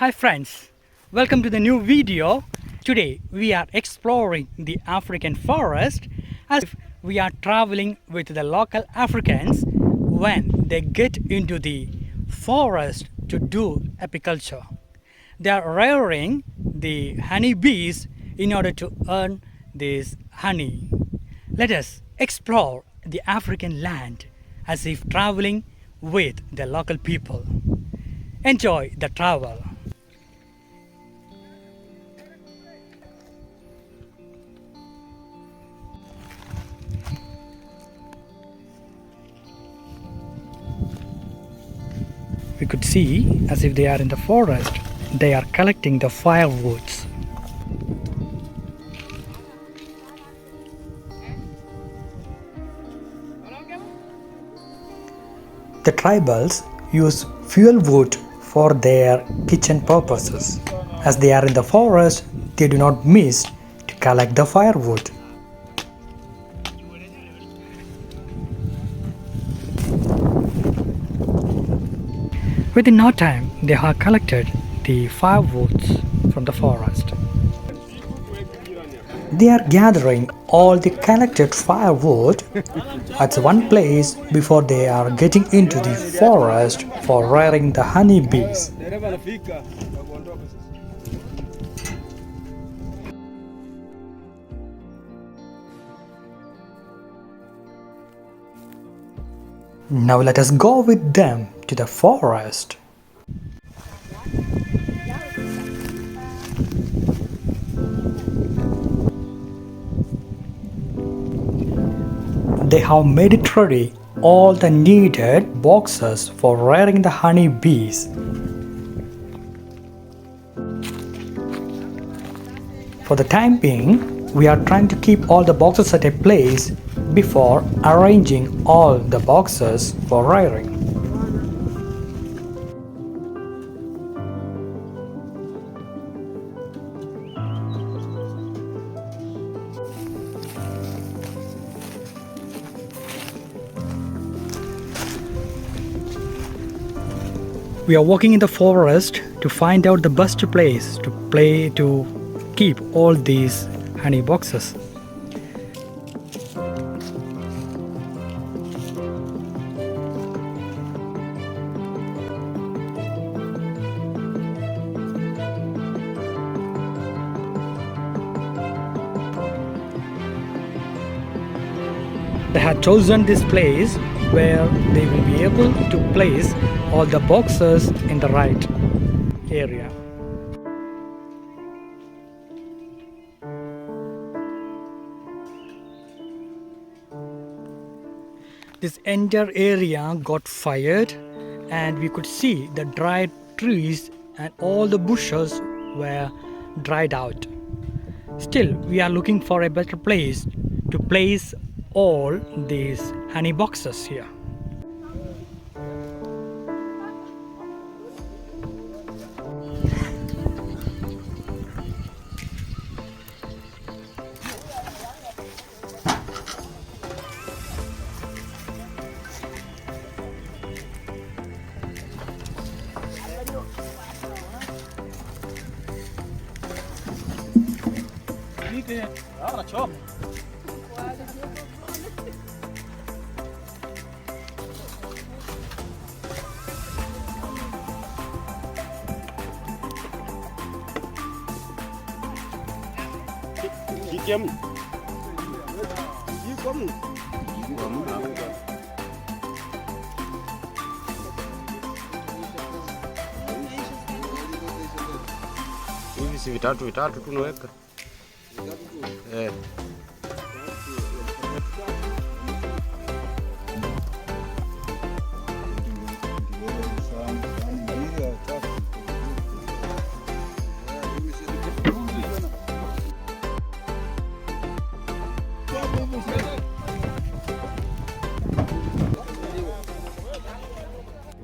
Hi friends, welcome to the new video. Today we are exploring the African forest as if we are traveling with the local Africans when they get into the forest to do apiculture. They are rearing the honeybees in order to earn this honey. Let us explore the African land as if traveling with the local people. Enjoy the travel. We could see as if they are in the forest, they are collecting the firewoods. The tribals use fuel wood for their kitchen purposes. As they are in the forest, they do not miss to collect the firewood. Within no time, they have collected the firewoods from the forest. They are gathering all the collected firewood at one place before they are getting into the forest for rearing the honeybees. Now let us go with them to the forest. They have made it ready all the needed boxes for rearing the honeybees. For the time being, we are trying to keep all the boxes at a place before arranging all the boxes for rearing. We are walking in the forest to find out the best place to keep all these honey boxes. They had chosen this place where they will be able to place all the boxes in the right area. This entire area got fired and we could see the dried trees and all the bushes were dried out. Still, we are looking for a better place to place all these honey boxes here. Hivi si vitatu tunaweka.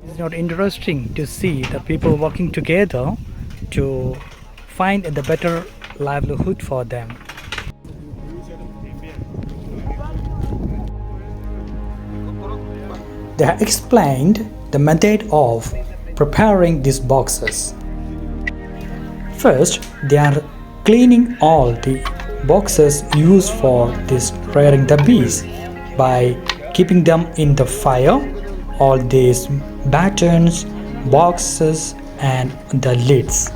It's not interesting to see the people working together to find the better livelihood for them. They have explained the method of preparing these boxes. First, they are cleaning all the boxes used for this rearing the bees by keeping them in the fire, all these battens, boxes and the lids.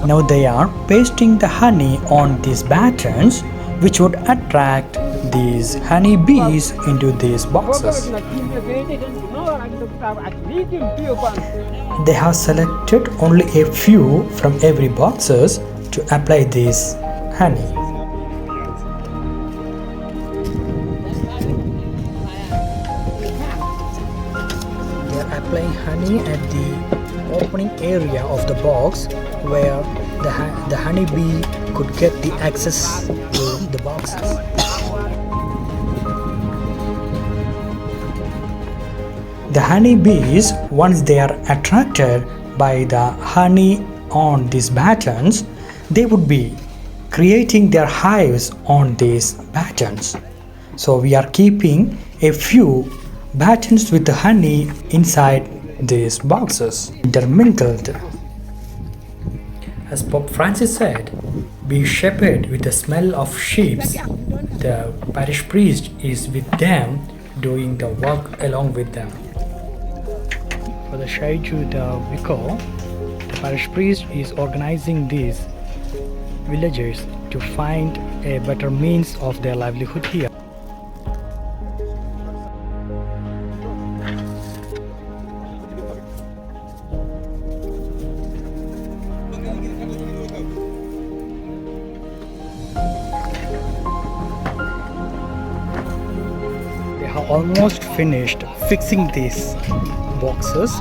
Now they are pasting the honey on these battens, which would attract these honey bees into these boxes. They have selected only a few from every boxes to apply this honey. They are applying honey at the opening area of the box where the honeybee could get the access to the boxes. The honeybees, once they are attracted by the honey on these battens, they would be creating their hives on these battens. So we are keeping a few battens with the honey inside these boxes, intermingled. As Pope Francis said, be shepherd with the smell of sheep. The parish priest is with them, doing the work along with them. For the Shaiju, the vicar, the parish priest is organizing these villagers to find a better means of their livelihood here. Almost finished fixing these boxes,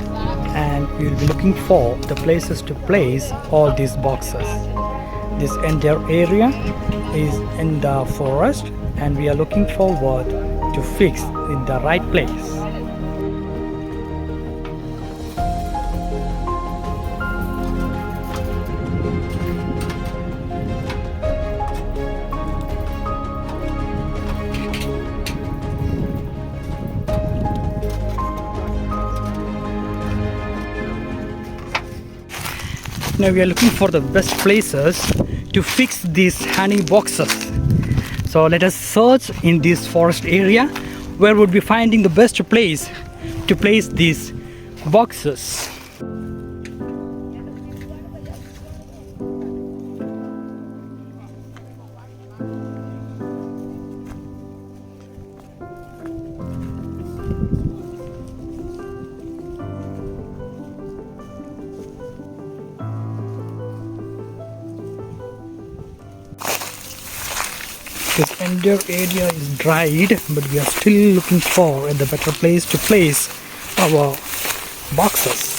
and we will be looking for the places to place all these boxes. This entire area is in the forest, and we are looking forward to fix in the right place. Now we are looking for the best places to fix these honey boxes. So let us search in this forest area where would be finding the best place to place these boxes. This entire area is dried, but we are still looking for the better place to place our boxes.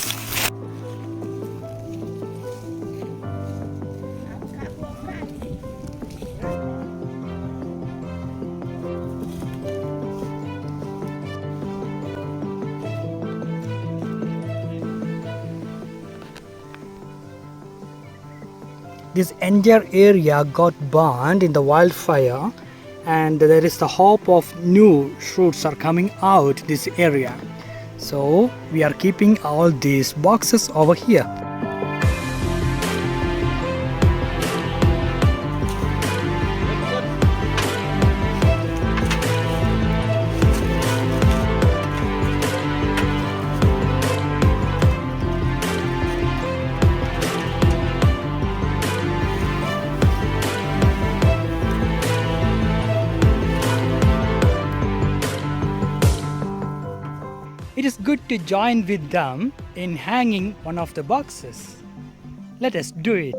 This entire area got burned in the wildfire, and there is the hope of new shoots are coming out this area. So we are keeping all these boxes over here. It is good to join with them in hanging one of the boxes. Let us do it.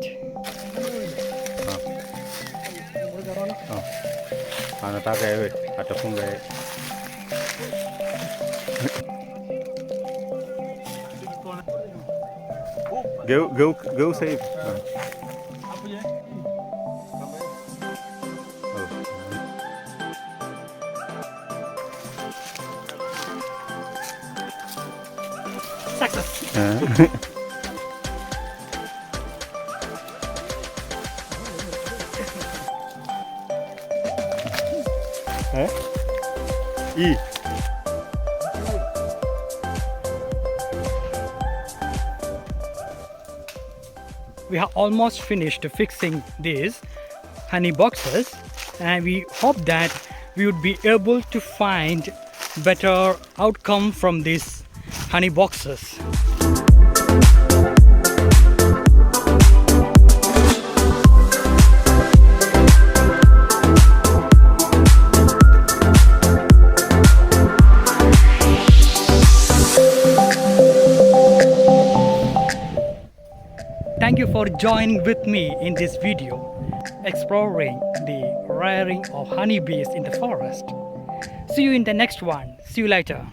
Go save. Success. E. We have almost finished fixing these honey boxes, and we hope that we would be able to find better outcome from these honey boxes. Thank you for joining with me in this video, exploring the rearing of honeybees in the forest. See you in the next one. See you later.